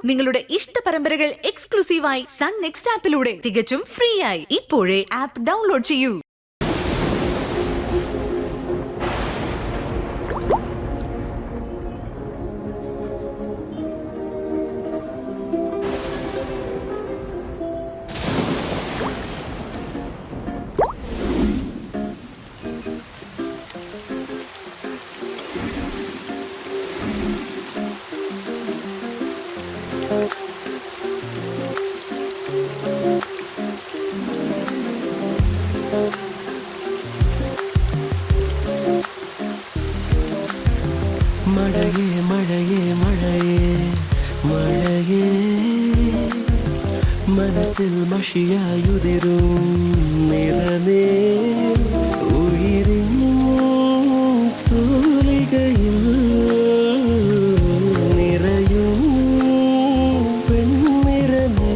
നിങ്ങളുടെ ഇഷ്ട പരമ്പരകൾ എക്സ്ക്ലൂസീവായി സൺ നെക്സ്റ്റ് ആപ്പിലൂടെ തികച്ചും ഫ്രീ ആയി. ഇപ്പോഴേ ആപ്പ് ഡൗൺലോഡ് ചെയ്യൂ. മഴയേ മഴയേ മഴയേ മഴയേ മനസ്സിൽ മഷിയായുതിരും നിറമേ ഉയിരിൻ തൂലികയിൽ നിറയും പെൺനിറമേ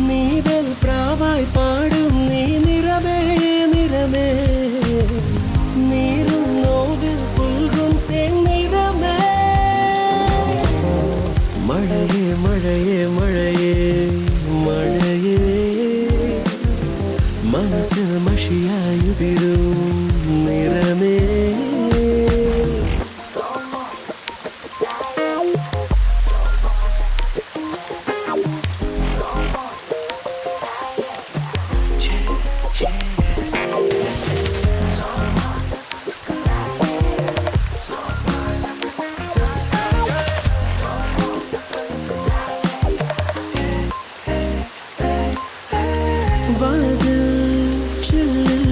നീവൽ പ്രാവായി പാടും നീ നിറമേ നിറമേ നീരും നോവിൽ പുൽകും തേന്നിറമേ മഴയേ മഴയേ മഴയേ മഴയേ മനസ്സിൽ മഷിയായുതിരും നിറമേ വാതിൽ ചില്ലിൽ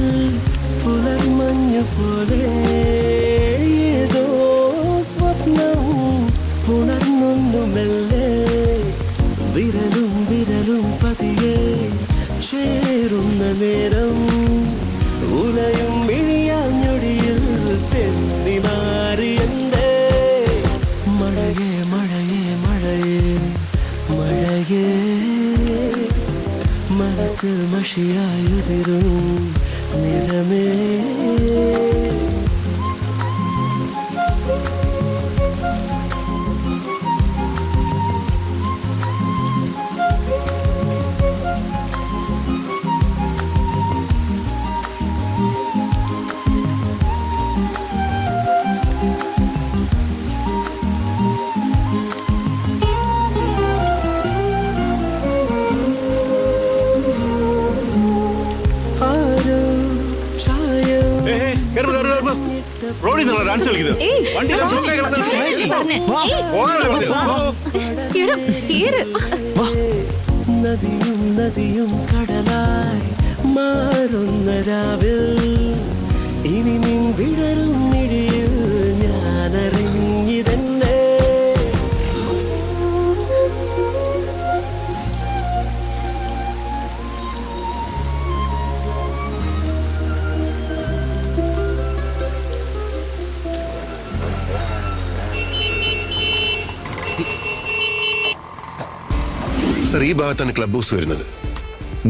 പുലർമഞ്ഞു പോലെ ഏതോ സ്വപ്നം ഉണർന്നൊന്നു മെല്ലെ വിരലും വിരലും പതിയെ ചേരുന്ന നേരം ഉലയും മിഴിയാഞ്ഞൊടിയിൽ തെന്നി മാറിയെന്തേ മഴയേ മഴയേ മഴയേ മഴയേ മനസ്സിൽ മഷിയായുതിരും നിറമേ നദിയും നദിയും കടലായി മാറുന്ന രാവിൽ ഇനി നിൻ വിടരും മിഴിയിൽ ഞാനറിഞ്ഞിതന്നെ സർ, ഈ ഭാഗത്താണ് ക്ലബ് ഹൗസ് വരുന്നത്.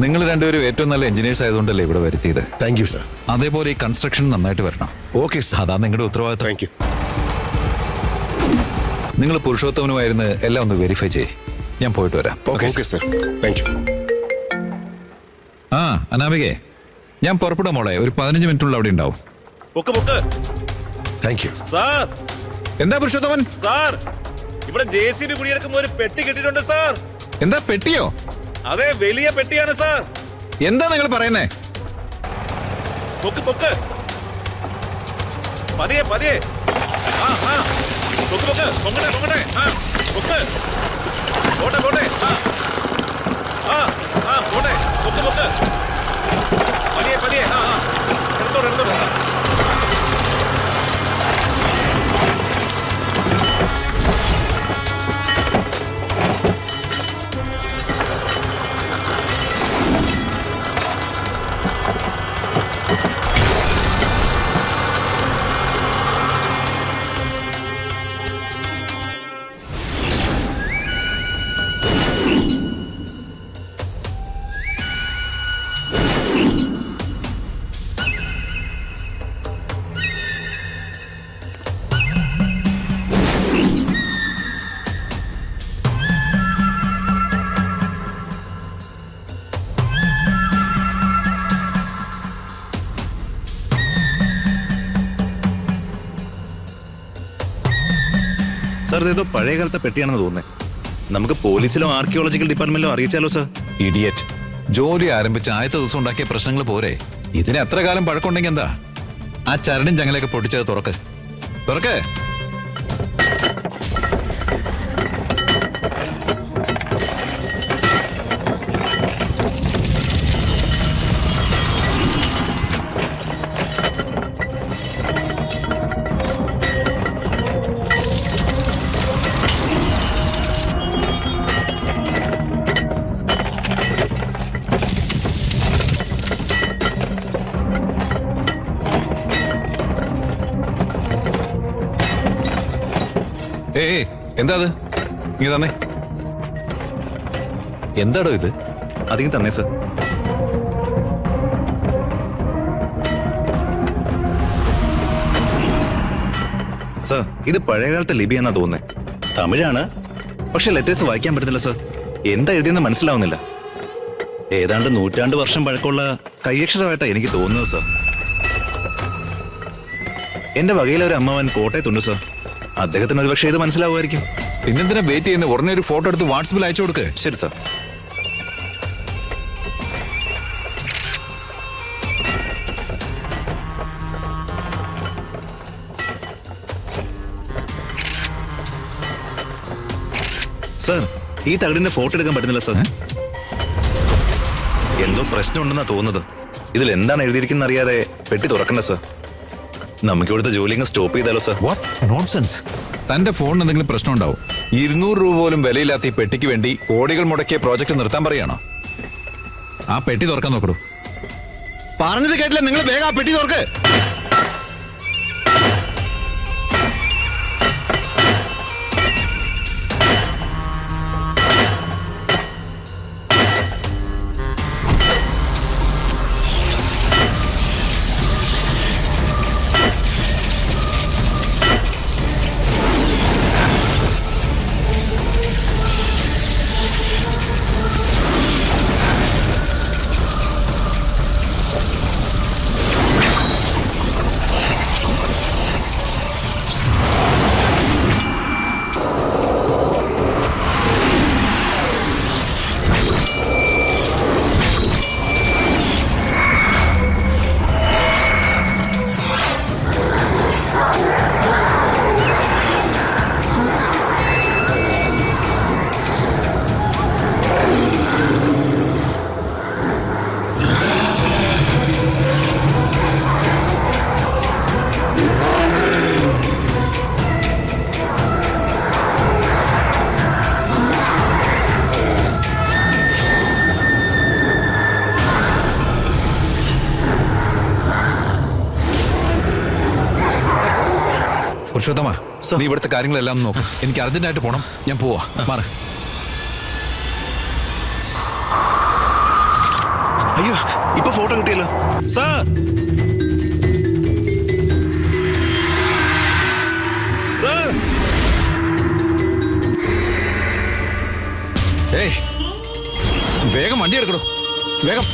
നിങ്ങൾ രണ്ടുപേരും ഏറ്റവും നല്ല എഞ്ചിനീയേഴ്സ് ആയതുകൊണ്ടല്ലേ ഇവിടെ വരുത്തിയത്. Thank you sir. അതേപോലെ ഈ കൺസ്ട്രക്ഷൻ നന്നായിട്ട് വരണം. Okay sir. അതാ നിങ്ങളുടെ ഉത്തരവാദിത്തം. Thank you. നിങ്ങൾ പുരുഷോത്തമനുമായിരുന്നു എല്ലാം ഒന്ന് വെരിഫൈ ചെയ്യേ. ഞാൻ പോയിട്ട് വരാം. Okay sir. Thank you. ആ അനാമികേ, ഞാൻ പുറപ്പെടാം മോളെ. ഒരു 15 മിനിറ്റുള്ള അവിടെ ഉണ്ടാവും. Thank you sir. എന്താ പുരുഷോത്തമൻ? സാർ, ഇവിടെ JCB കുടിയെടുക്കുമ്പോ ഒരു പെട്ടി കിട്ടിയിട്ടുണ്ട് സാർ. എന്താ പെട്ടിയോ? അതെ, വലിയ പെട്ടിയാണ് സാർ. എന്താ നിങ്ങൾ പറയുന്നേ? പൊക്ക് പൊക്ക്, പതിയെ പതിയെ. പൊക്ക് പൊക്ക്, പൊങ്ങട്ടെ പൊങ്ങട്ടെ. പൊക്ക്, പോട്ടെ പോട്ടെ. പോട്ടെ, പൊക്ക് പൊക്ക്, പതിയെ പതിയെ. എടുത്തോട്ടെ എടുത്തോട്ടെ. സാർ ഇതേതോ പഴയ കാലത്തെ പെട്ടിയാണെന്ന് തോന്നുന്നത്. നമുക്ക് പോലീസിലോ ആർക്കിയോളജിക്കൽ ഡിപ്പാർട്ട്മെന്റിലോ അറിയിച്ചാലോ സാർ? ഇഡിയറ്റ്. ജോലി ആരംഭിച്ച് ആദ്യത്തെ ദിവസം ഉണ്ടാക്കിയ പ്രശ്നങ്ങൾ പോരെ, ഇതിന് എത്ര കാലം പഴക്കമുണ്ടെങ്കിൽ എന്താ? ആ ചരടും ചങ്ങലൊക്കെ പൊട്ടിച്ചത് തുറക്ക്. ഏയ്, എന്താ അത്? ഇങ്ങ് തന്നെ. എന്താടോ ഇത്? അധികം തന്നെ സാർ. സാർ ഇത് പഴയകാലത്തെ ലിപി എന്നാ തോന്നുന്നത്. തമിഴാണ്, പക്ഷെ ലെറ്റേഴ്സ് വായിക്കാൻ പറ്റുന്നില്ല സാർ. എന്താ എഴുതിയെന്ന് മനസ്സിലാവുന്നില്ല. ഏതാണ്ട് 100 വർഷം പഴക്കമുള്ള കൈയക്ഷരമായിട്ടാണ് എനിക്ക് തോന്നുന്നത് സാർ. എന്റെ വകയിലെ ഒരു അമ്മാവൻ കോട്ടയത്തുണ്ട് സാർ. അദ്ദേഹത്തിന് ഒരു പക്ഷേ ഇത് മനസ്സിലാവുമായിരിക്കും. പിന്നെന്തിനാ വെയിറ്റ് ചെയ്യുന്ന? ഉടനെ ഒരു ഫോട്ടോ എടുത്ത് വാട്സപ്പിൽ അയച്ചു കൊടുക്ക്. ശരി സാർ. സാർ ഈ തകടിന്റെ ഫോട്ടോ എടുക്കാൻ പറ്റുന്നില്ല സാർ. എന്തോ പ്രശ്നമുണ്ടെന്നാ തോന്നുന്നത്. ഇതിൽ എന്താണ് എഴുതിയിരിക്കുന്ന അറിയാതെ പെട്ടി തുറക്കണ്ട സാർ. നമുക്ക് ഇവിടുത്തെ ജോലി സ്റ്റോപ്പ് ചെയ്താലോ സാർ? What nonsense. തന്റെ ഫോണിന് എന്തെങ്കിലും പ്രശ്നം ഉണ്ടാവും? 200 രൂപ പോലും വിലയില്ലാത്ത ഈ പെട്ടിക്ക് വേണ്ടി കോടികൾ മുടക്കിയ പ്രോജക്റ്റ് നിർത്താൻ പറയാണോ? ആ പെട്ടി തുറക്കാൻ നോക്കൂ. പറഞ്ഞത് കേട്ടില്ല, നിങ്ങൾ വേഗം ആ പെട്ടി തുറക്ക്. പുരുഷോത്തമ, നീ ഇവിടുത്തെ കാര്യങ്ങളെല്ലാം നോക്കും. എനിക്ക് അർജന്റായിട്ട് പോണം. ഞാൻ പോവാ. മാറ. അയ്യോ, ഇപ്പൊ ഫോട്ടോ കിട്ടിയല്ലോ സാർ. സാർ ഏയ്, വേഗം വണ്ടി എടുക്കണോ, വേഗം.